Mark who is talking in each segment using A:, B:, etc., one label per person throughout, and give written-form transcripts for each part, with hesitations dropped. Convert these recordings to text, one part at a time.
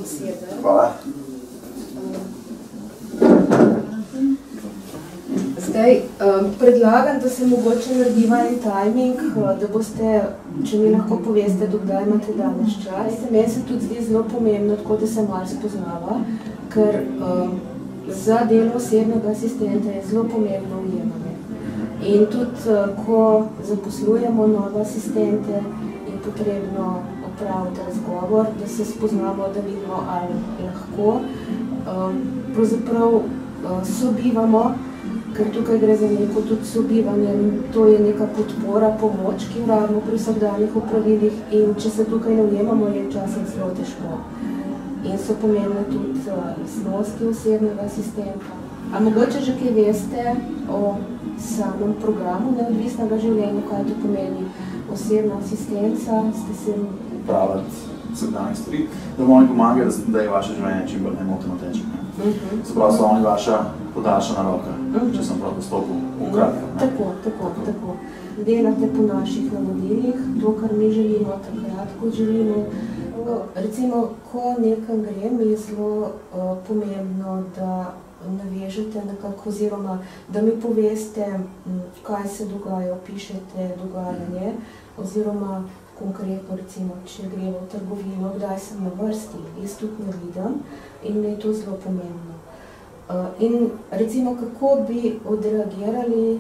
A: besede.
B: Hvala.
A: Zdaj, predlagam, da se mogoče narediva en timing, da boste, če mi lahko poveste, dokdaj imate danes čas. Meni se tudi zdi zelo pomembno, tako da se malo spoznava, ker za delo osebnega asistenta je zelo pomembno ujemanje. In tudi, ko zaposlujemo nove asistente, je potrebno opraviti razgovor, da se spoznamo, da vidimo, ali lahko. Pravzaprav sobivamo, ker tukaj gre za neko tudi sobivanje, to je neka podpora, pomoč, ki jo rabimo pri vsakdanjih opravilih in če se tukaj ne ujemamo, je včasih zelo težko. In so pomembne tudi lastnosti osebnega asistenta. A mogoče že kaj veste o samem programu neodvisnega življenja, kaj to pomeni osebna asistenca, ste se...
B: Upravljati vsakdanje stvari, da vam oni pomagajo, da je vaše življenje čim bolj nemoteno teče. Se pravi, so oni vaša podaljšana roka, če sem prav postopil v kratko.
A: Tako. Delate po naših navodilih, to, kar mi želimo, takrat, ko želimo. Recimo, ko nekam grem, je zelo pomembno, da navežete nekako, oziroma da mi poveste, kaj se dogaja, opišete dogajanje, oziroma konkretno, recimo, če gremo v trgovino, kdaj sem na vrsti, jaz tudi ne vidim in mi je to zelo pomembno. In recimo, kako bi odreagirali,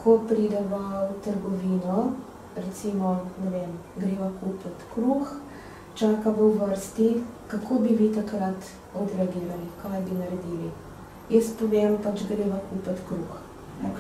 A: ko prideva v trgovino, recimo, ne vem, greva kupiti kruh, čakava v vrsti, kako bi vi takrat odreagirali, kaj bi naredili? Jaz povem, pač greva kupiti kruh.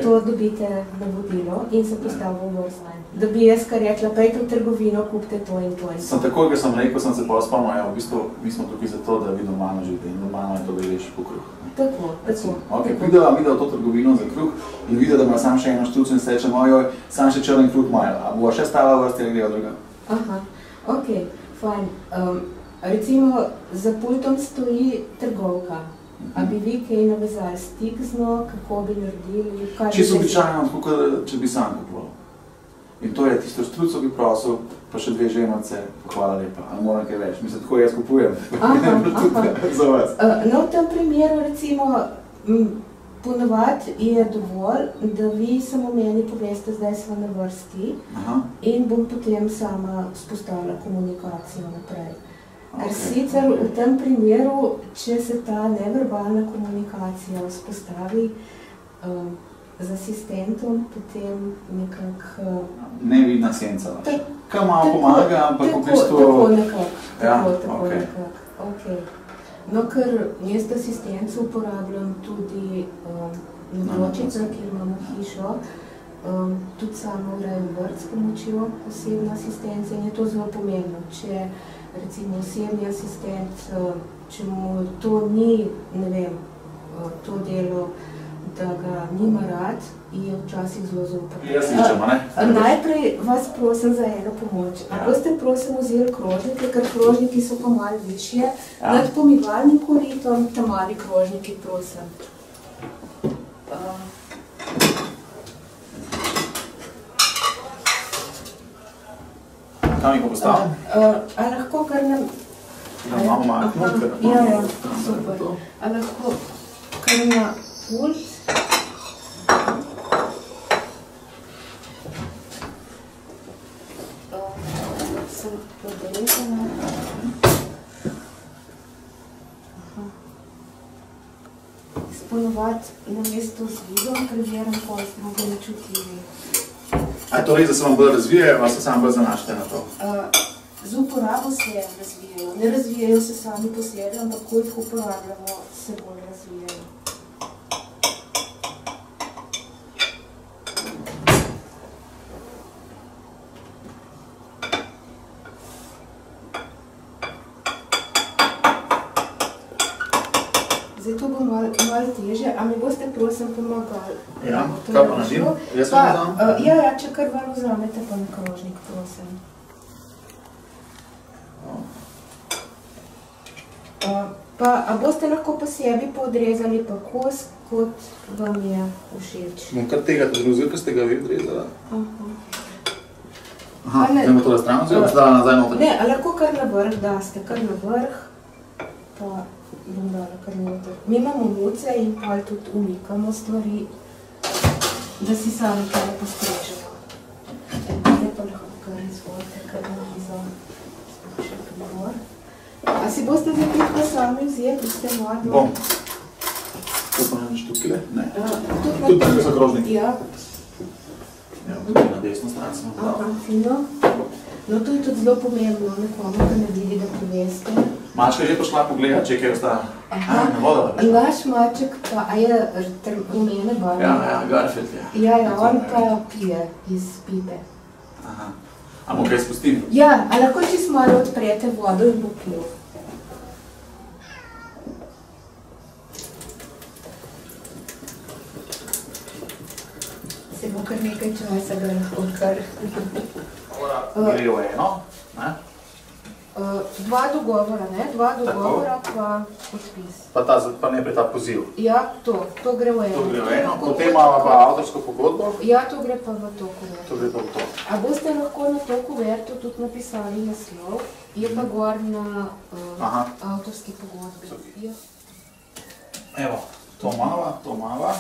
A: To dobite navodilo in se postavimo v vrsto. Da bi jaz kar rekla, pejte v trgovino, kupite to in to.
B: Sem tako, ker sem rekel, sem se pa spomnil, v bistvu mi smo tukaj zato, da vi normalno živite in normalno je to, da greš po kruh.
A: Tako.
B: Prideva v to trgovino za kruh in videla, da ima sam še eno štruco in se reče, mojoj, sam še črn kruh imajo, a bova še stala v vrsti ali greva druga?
A: Aha, ok, fajn. Recimo, za pultom stoji trgovka. A bi vi kaj navezali stik z njo, kako bi naredili?
B: Čisto običajno, tako če bi sam kupoval. In to je tisto štruco bi prosil, pa še 2 ženoce, pa hvala lepa, ali moram kaj več. Mislim, tako jaz kupujem. Za vas.
A: No, v tem primeru, recimo, ponavadi je dovolj, da vi samo meni poveste, zdaj sva na vrsti in bom potem sama vzpostavila komunikacijo naprej. Ker sicer v tem primeru, če se ta neverbalna komunikacija vzpostavi z asistentom, potem nekako...
B: Nevidna senca vaša. Kaj malo pomaga, ampak v bistvu...
A: Tako nekako. No, ker jaz asistenco uporabljam tudi na Vročica, kjer imamo hišo, tudi samo grejem vrt s pomočjo osebne asistence in je to zelo pomembno. Če recimo osebni asistent, če mu to ni, ne vem, to delo, da ga nima rad, je včasih zelo zoprno.
B: Jaz iščemo, ne?
A: Najprej vas prosim za eno pomoč. A boste prosim vzeli krožnike, ker krožniki so pa malo večje, nad pomivalnim koritom, ta mali krožniki, prosim.
B: Kam jih pa postavim?
A: A lahko kar nam...
B: Da imamo malo knut,
A: Ja, super. A lahko kar na pult? Sem podrezana. Sponovati na mesto z vidom, preverim, ko smo bili čutljivi.
B: A je to res, da se vam bolj razvijajo, ali se samo bolj zanašate na to?
A: Z uporabo se razvijajo. Ne razvijajo se sami po sebi, ampak ko jih uporabljamo, se bolj razvijajo. Zdaj to bo malo teže, a mi boste prosim pomagali.
B: Ja, kaj pa naredim? Jaz vam vzam?
A: Ja, če kar vam vzamete pa na krožnik, prosim. A boste lahko po sebi podrezali pa kos, kot vam je všeč?
B: Bom kar tega odrezal, ko ste ga vi odrezala. Aha, zdaj to da stran, oziroma zdaj nazaj noter?
A: Ne, a lahko kar na vrh daste, kar na vrh. pa bom dala kar noter. Mi imamo muce in pa tudi umikamo stvari, da si sami kaj postrežemo. Zdaj pa lahko kar izvolite, kar navizo še pribor. A si boste zapitko sami vzeti, ste mladno?
B: Bom. To pa ne štukile? Ne. Tudi tako so krožniki?
A: Ja.
B: Ja, tudi na desno stran smo.
A: Aha, fino. No, to je tudi zelo pomembno, nekomu, da ne vidi, da poveste.
B: Mačka je že prišla pogledati, če je kaj ostala. Ne voda da prišla.
A: Naš maček pa, a je rumene barve?
B: Ja, Garfield je.
A: Ja, on pa pije iz pipe.
B: Aha. A mu kaj spustim?
A: Ja, a lahko čisto malo odprete vodo in bo pil. Se bo kar nekaj časa, da lahko kar.
B: Gre v eno, ne?
A: Dva dogovora, ne? Dva dogovora pa podpis.
B: Pa najprej ta poziv.
A: Ja, to gre v eno.
B: To gre v eno, potem imamo pa avtorsko pogodbo.
A: Ja, to gre pa v to kuverto.
B: To gre pa v to.
A: A boste lahko na to kuverto tudi napisali naslov, je pa gor na avtorski pogodbi. Ja.
B: Evo, to mava.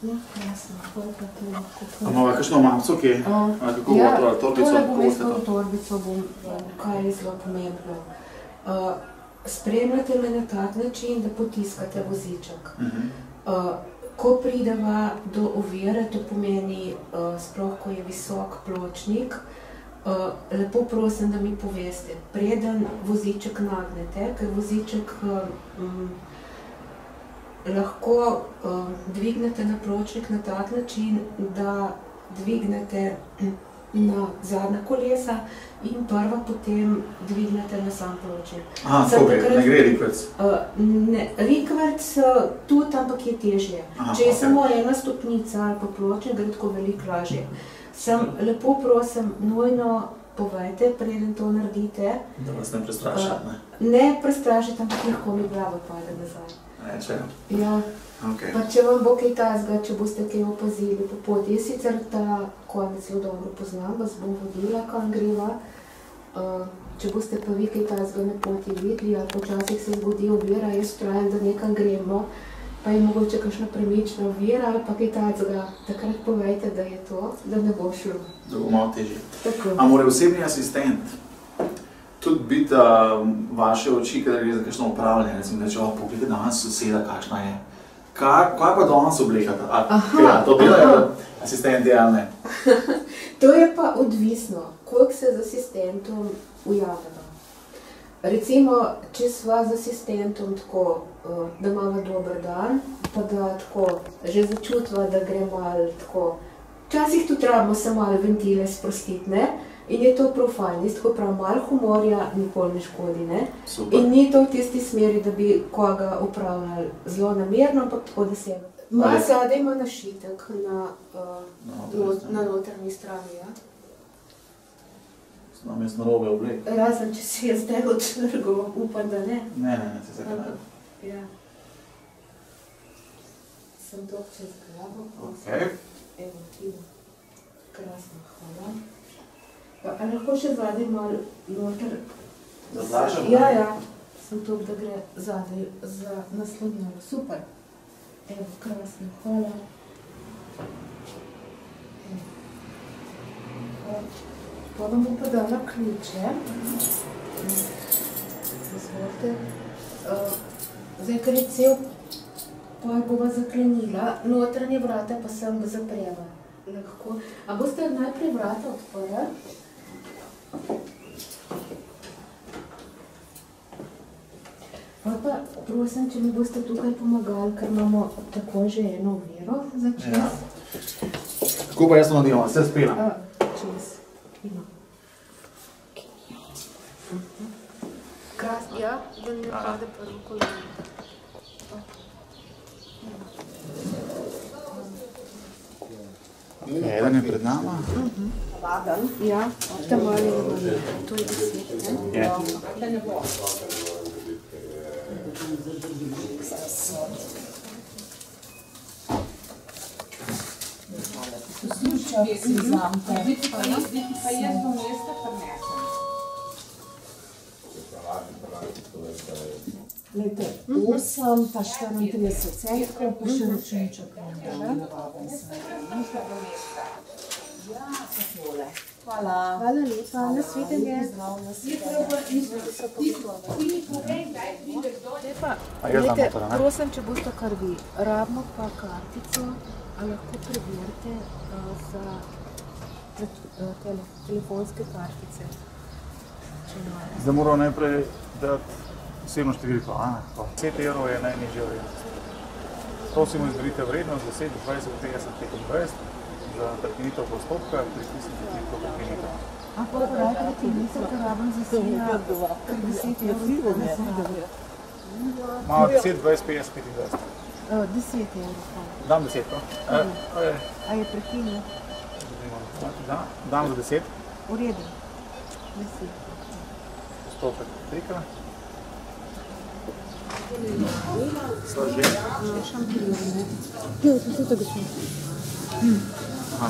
A: No, jasno, kako pa to lahko.
B: A imamo kakšno mamco, ki je? Kako bo to, ali torbico?
A: Tole bom jaz v torbico, kaj je zelo pomembno. Spremljate me na tak način, da potiskate voziček. Ko prideva do ovire, to pomeni, sploh ko je visok pločnik, lepo prosim, da mi poveste, preden voziček nagnete, ker voziček lahko dvignete na pločnik na tak način, da dvignete na zadnja kolesa in prva potem dvignete na sam pločnik.
B: Aha, tako gre, ne gre rikverc?
A: Ne, rikverc tudi, ampak je težje. Če je samo ena stopnica ali pa pločnik, gre tako veliko lažje. Sem lepo prosim, nujno povejte, preden to naredite.
B: Da vas ne prestrašite, ne?
A: Ne prestrašite, ampak lahko mi glava pade nazaj.
B: Rečejo?
A: Ja. Pa če vam bo kaj tazga, če boste kaj opazili po poti. Jaz sicer ta konec zelo dobro poznam, vas bom vodila, kam greva. Če boste pa vi kaj tazga na poti videli, ali počasih se zgodi ovira, jaz pravim, da nekam gremo, pa je mogoče kakšna premična ovira ali pa kaj tazga. Takrat povejte, da je to, da ne bo šlo.
B: Da bo malo težje.
A: Tako.
B: A mora osebni asistent tudi biti vaše oči, kadar gre za kakšno upravljanje, recimo, da če pogledajte danes soseda, kakšna je. Kaj pa danes oblekate? To delajo asistenti ali ne?
A: To je pa odvisno, koliko se z asistentom ujameva. Recimo, če sva z asistentom tako, da imamo dober dan, pa da tako že začutva, da gre malo tako. Včasih tudi rabimo se malo ventile sprostiti, ne? In je to prav fajn, jaz tako prav, malo humorja nikoli ne škodi, ne? In ni to v tisti smeri, da bi koga upravljali zelo namerno, ampak tako da se. Zadaj ima našitek na notrni strani, ja?
B: Znam jaz narobe oblek.
A: Razen, če se je zdaj odšvrgal, upam, da ne.
B: Ne, se zakaj ne.
A: Ja. Sem to čez glavo.
B: Ok.
A: Evo, tivo. Krasno, hvala. A lahko še zadaj malo noter?
B: Zadlažem?
A: Ja. Sem to, da gre zadaj za naslonjalo. Super. Evo, krasno, hvala. Pa vam bom pa dala ključe. Izvolite. Zdaj, ker je cel poj bova zaklenila, notranje vrata pa sem zapreva. Lahko. A boste najprej vrata odprli? Pa prosim, če mi boste tukaj pomagali, ker imamo tako že eno oviro za čas.
B: Tako pa jaz to nadelam, vse spela.
A: Čez. Ima. Krasno, ja, da ne pade prvo koleno.
B: Eden je pred nama.
A: Vaden. Ja, tam ali je to je 10, ne? Da ne bo. Poslušaj, si zamte. Vidite pa jaz bom mesta prinesla.
C: Glejte, 8 pa 34 centkov, pa še ročniček naraven se. Ja, takole. Hvala.
A: Hvala lepa, nasvidenje. Prosim, če boste kar vi, rabimo pa kartico, a lahko preverite za telefonske kartice.
B: Zdaj moramo najprej dati osebno številko, 10 evrov je najnižja vrednost. Prosimo, izberite vrednost 10, 20, 50, 25 za prekinitev postopka, pritisnite tipko prekinitev.
A: A pa pravi prekinitev, ker rabim za sija, ker 10 evrov ne se rabi.
B: Malo 10, 20, 50, 25.
A: 10 evrov.
B: Dam 10, no?
A: A je prekinil?
B: Dam za 10.
A: V redu. 10.
B: Postopek poteka.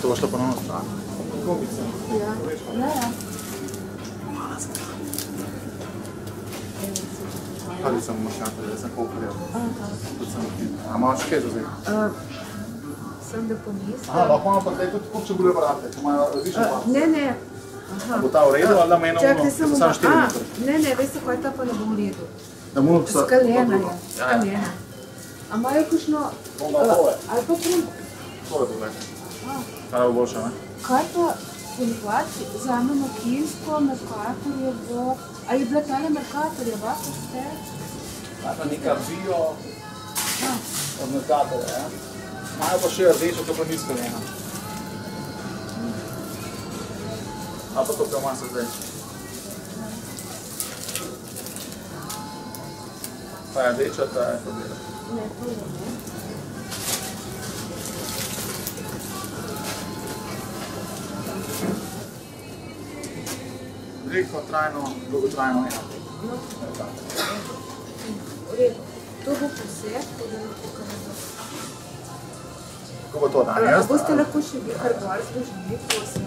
B: To bo šlo ponovno stran. Gumica.
A: Ja.
B: Hvala sem mošati, da sem povprejel. A imaš kaj za zdaj?
A: Sem da pomislim.
B: Lahko imamo pa zdaj tudi čebulje aparate, če imajo različne pa.
A: Ne.
B: Bo ta v redu ali da meno
A: čakaj, samo
B: 4 metre?
A: Ne, veste, kaj ta pa ne bo v redu.
B: Skalena
A: je, skalena. A imajo kakšno... Ali pa prim...
B: To je bilo. Kaj bo boljše, ne?
A: Kaj pa ponivati, vzamemo Kielsko, Mercatorjevo... A je bila tale Mercatorjeva, ko ste?
B: Kaj pa neka bio od Mercatorja, ja? Imajo pa še rdečo, to pa ni skalena. A pa to kaj ima se zdaj? Ta je rdeča, ta je to bela.
A: Ne, to je ne.
B: Veliko, trajno, dolgotrajno ena.
A: V redu. To bo poseb, to da lahko kar ne bo.
B: Kako bo to danes?
A: Boste lahko še vi kar gor zložili, prosim.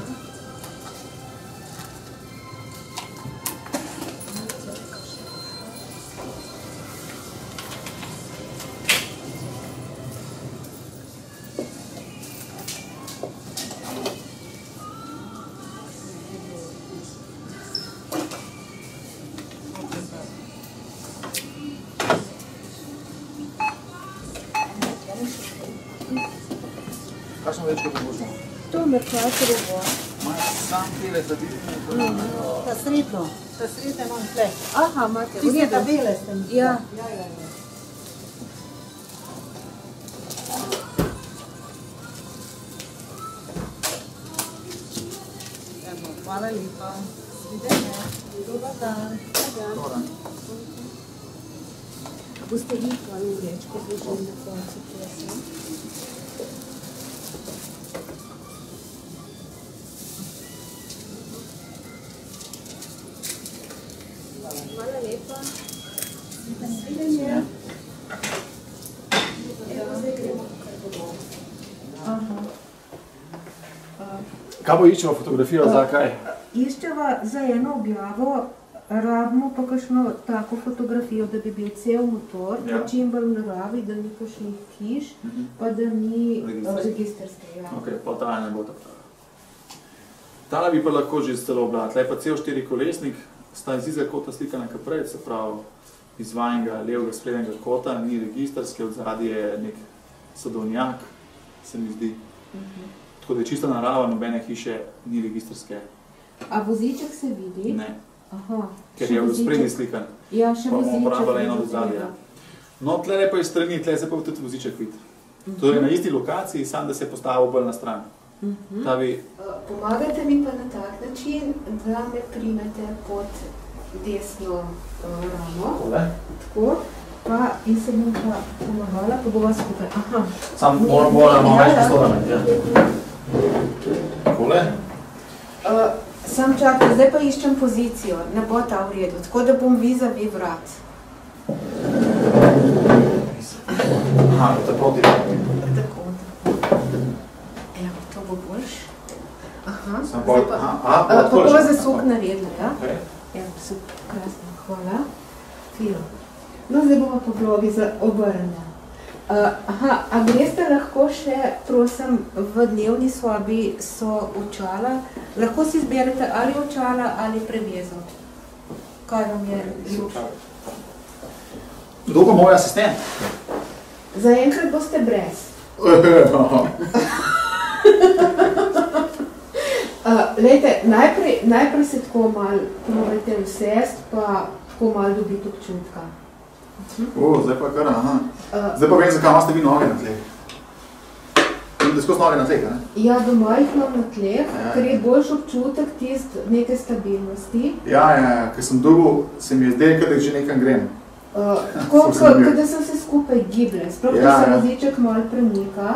B: Kakšno večko bo možno?
A: To je Mercatorjevo.
B: Imajo sam tele zadivne?
C: Ta sredno imam tle.
A: Aha, imate.
C: Tiste tabele ste mi.
A: Ja.
C: Hvala lepa. Svidenje. Dobar dan.
A: Boste vi hvala vrečko zložili na koncu, prosim. Hvala lepa. Svidenje. Evo, zdaj gremo kar bomo.
B: Kaj bo iščeva fotografijo za kaj?
A: Iščeva za eno objavo, rabimo pa kakšno tako fotografijo, da bi bil cel motor, pa čim bolj v naravi, da ni kakšnih hiš, pa da ni registrske.
B: Ok, pa ta ne bo tako. Tale bi pa lahko že celo oblat. Tle pa cel 4-kolesnik, sta iz izga kota slikana kaprej, se pravi iz vajnega levega sprednjega kota, ni registrske, od zadnji je nek sadovnjak, se mi zdi. Tako da je čista narava, nobene hiše ni registrske.
A: A voziček se vidi?
B: Ne.
A: Aha.
B: Ker je v sprednji slikan.
A: Ja, še voziček.
B: Pa bomo uporabljali eno od zadnje. No, tle pa iz strani, tle se pa tudi voziček vidi. To je na isti lokaciji, sam da se je postavil bolj na stran.
A: Pomagate mi pa na tak način, da me primete pod desno ramo. Tako. Pa in se bom pa pomagala, pa bova skupaj. Aha.
B: Sam moramo več postorati, ja. Takole.
A: Sam čakaj, zdaj pa iščem pozicijo, ne bo ta v redu, tako da bom vis-a-vis vrat.
B: Aha, to je proti.
A: Tako. Evo, to bo boljš. Aha,
B: pa
A: bova zasuk naredila, ja? Evo, super, krasno, hvala. Film. No, zdaj bomo pa vlogi za obrne. A greste lahko še, prosim, v dnevni sobi so očala. Lahko si izberete ali očala ali prevezo. Kaj vam je ljubše?
B: Kdo pa moj asistent?
A: Zaenkrat boste brez. Lejte, najprej se tako malo probajte vsest, pa tako malo dobiti občutka.
B: Zdaj pa kar, aha. Zdaj pa vem, zakaj imate vi noge na tleh. Imate skozi noge na tleh, ne?
A: Ja, doma jih imam na tleh, ker je boljš občutek tist neke stabilnosti.
B: Ja, ker sem dobil, se mi je zdaj, kada že nekam grem.
A: Tako, kada sem se skupaj gible, sploh da se voziček malo premika.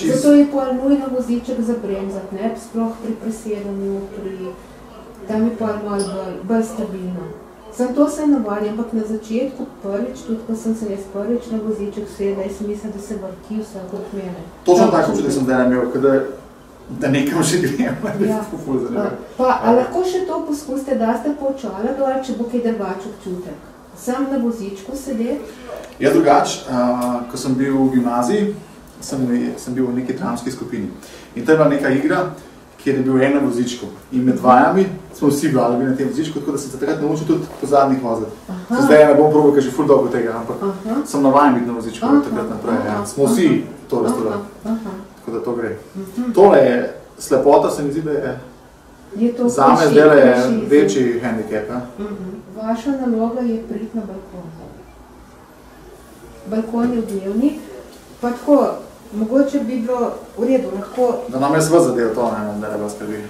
A: Zato je pol nujno voziček zabremzat, ne? Sploh pri presedanju, tam je pol malo bolj stabilno. Sem to se navadil, ampak na začetku prvič, tudi ko sem se jaz prvič na voziček sedela, jaz mislim, da se vrti vse okrog mene.
B: Točno tako, če sem zdaj imel, da nekam že grem.
A: A lahko še to poskusite, da ste pa očala dol, če bo kaj drugač občutek. Sam na vozičku sedeti?
B: Jaz drugač, ko sem bil v gimnaziji, sem bil v neki dramski skupini. In to je bila neka igra, kjer je bil en na vozičku. In med vajami smo vsi bili na tem vozičku, tako da sem se takrat naučil tudi po zadnjih voziti. Zdaj ne bom probal, ker že ful dolgo tega, ampak sem navajen biti na vozičku takrat naprej. Smo vsi to razstvorili. Tako da to gre. Tole je slepota, se mi zdi, da je zame zdaj je večji handicap.
A: Vaša naloga je priti na balkon. Balkon je v dnevnik, pa tako, mogoče bi bilo v redu, lahko...
B: Da nam je sva zadev to, da ne vas skrbi.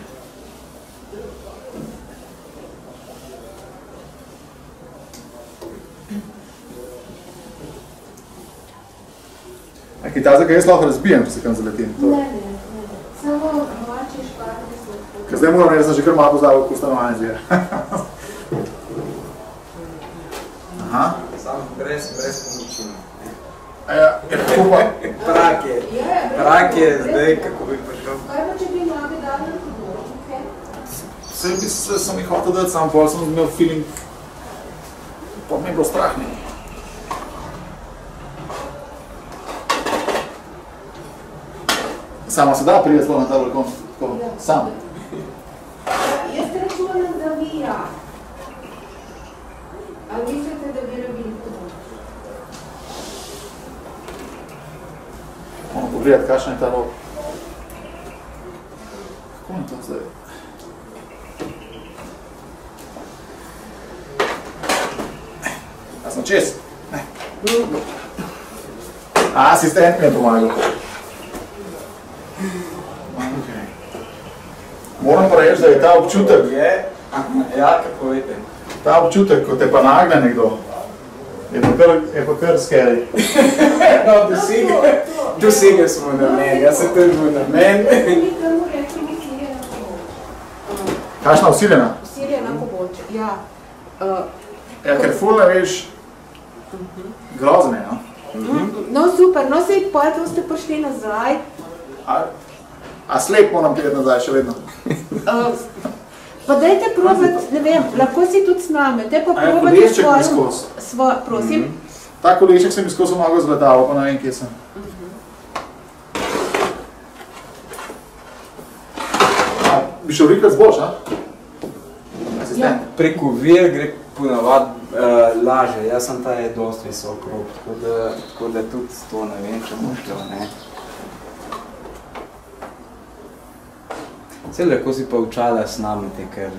B: Kaj ta zakaj jaz lahko razbijem, če se kam zaletim?
A: Ne. Samo moči šparni sled.
B: Ker zdaj moram reči, da sem že kar malo pozdravil, kako stanovanje zvije. Aha.
D: Samo brez pomočina. Prak je zdaj, kako bi prišel.
A: Kaj pa, če bi noge dali na podložnike?
B: Sem jih hotel dati, samo pol sem imel feeling, pa mi je bilo strah nekaj. Samo se da prije zelo na ta balkon? Sam?
A: Jaz računam, da vi ja. Ali mislite, da bi rabili podložnike?
B: Moramo pogledati, kakšen je ta rok. Kako je to zdaj? Ja sem čez? Ne. Asistent mi je pomagal. Moram pa reči, da je ta občutek...
D: Ja, kako vete.
B: Ta občutek, ko te pa nagne nekdo, je pa kar scary.
D: No, dosegel smo namen, jaz se tržil namen.
B: Kakšna vsiljena?
A: Vsiljena poboče, ja.
B: Ja, ker ful ne veš, grozne, no?
A: No, super, no sej potem ste prišli nazaj.
B: A slep moram gledati nazaj še vedno?
A: Pa dajte probati, ne vem, lahko si tudi s nami, te pa probati
B: kolešček mi skozi.
A: Prosim?
B: Ta kolešček se mi skozi malo zgledal, pa ne vem, kje sem. Bi šel rikrat zboljš, Asistent?
D: Preko vir gre ponavad laže, jaz sem ta je dosti visok rob, tako da tudi to ne vem, če možete, ne. Vse lahko si pa očala snamete, ker ne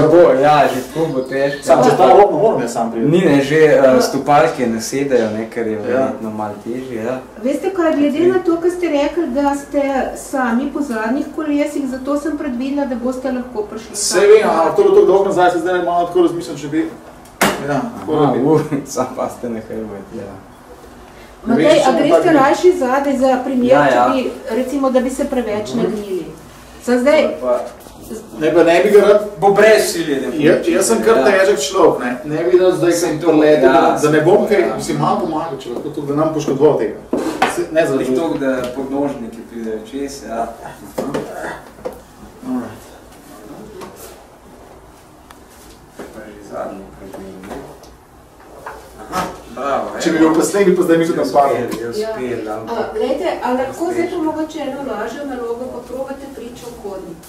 D: bo, ja, že tako bo težko.
B: Sam če ta rob ne moram jaz sam priti.
D: Ni ne, že stopalke ne sedajo, ne, ker je verjetno malo težje, ja.
A: Veste kaj, glede na to, kar ste rekli, da ste sami po zadnjih kolesih, zato sem predvidela, da boste lahko prišli.
B: Se vem, ampak to je tako dolgo nazaj, se zdaj malo tako razmišljam, če bi... Ja,
D: sam pa ste nekaj vojti, ja.
A: Matej, a greste rajši zadaj za primer, če bi, recimo, da bi se preveč nagnili? Sam zdaj...
B: Ne bi ga rad...
D: Bo brez siljenja.
B: Jaz sem kar težek človek, ne. Ne bi rad zdaj sem to letel, da ne bom kaj, si malo pomagal, če lahko tudi, da nam poškodoval tega. Ne za
D: to, da podnožniki pridejo čez, ja. Pa že zadnji.
B: Če bi bil poslej, bi pa zdaj mislil, da spadam.
D: Je uspel, ampak...
A: Glejte, a lahko zdaj pa mogoče eno lažjo nalogo, pa probate pričo v kodnik.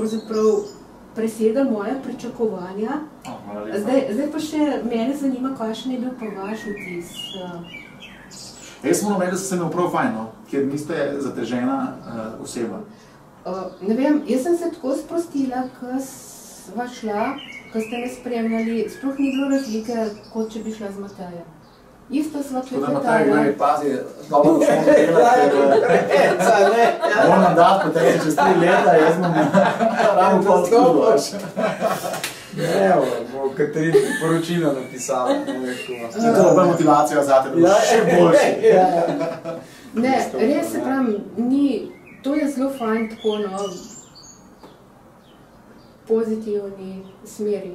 A: Pravzaprav presegli moje pričakovanja. Zdaj pa še mene zanima, kakšen je bil pa vaš vtis.
B: Jaz moram reči, da se mi prav fajn, ker niste zatežena oseba.
A: Ne vem, jaz sem se tako sprostila, ko sva šla, ko ste me spremljali, sploh ni bilo razlike, kot če bi šla z Matejem. Isto sva klepetala.
B: Pazi, dobro smo delati, moram dati potem čez 3 leta, jaz bom ravno pol skulo.
D: Evo, bo Katarina poročilo napisala.
B: In to bo motivacija za te, da bo še boljši.
A: Ne, res se pravim, to je zelo fajn tako, pozitivni smeri.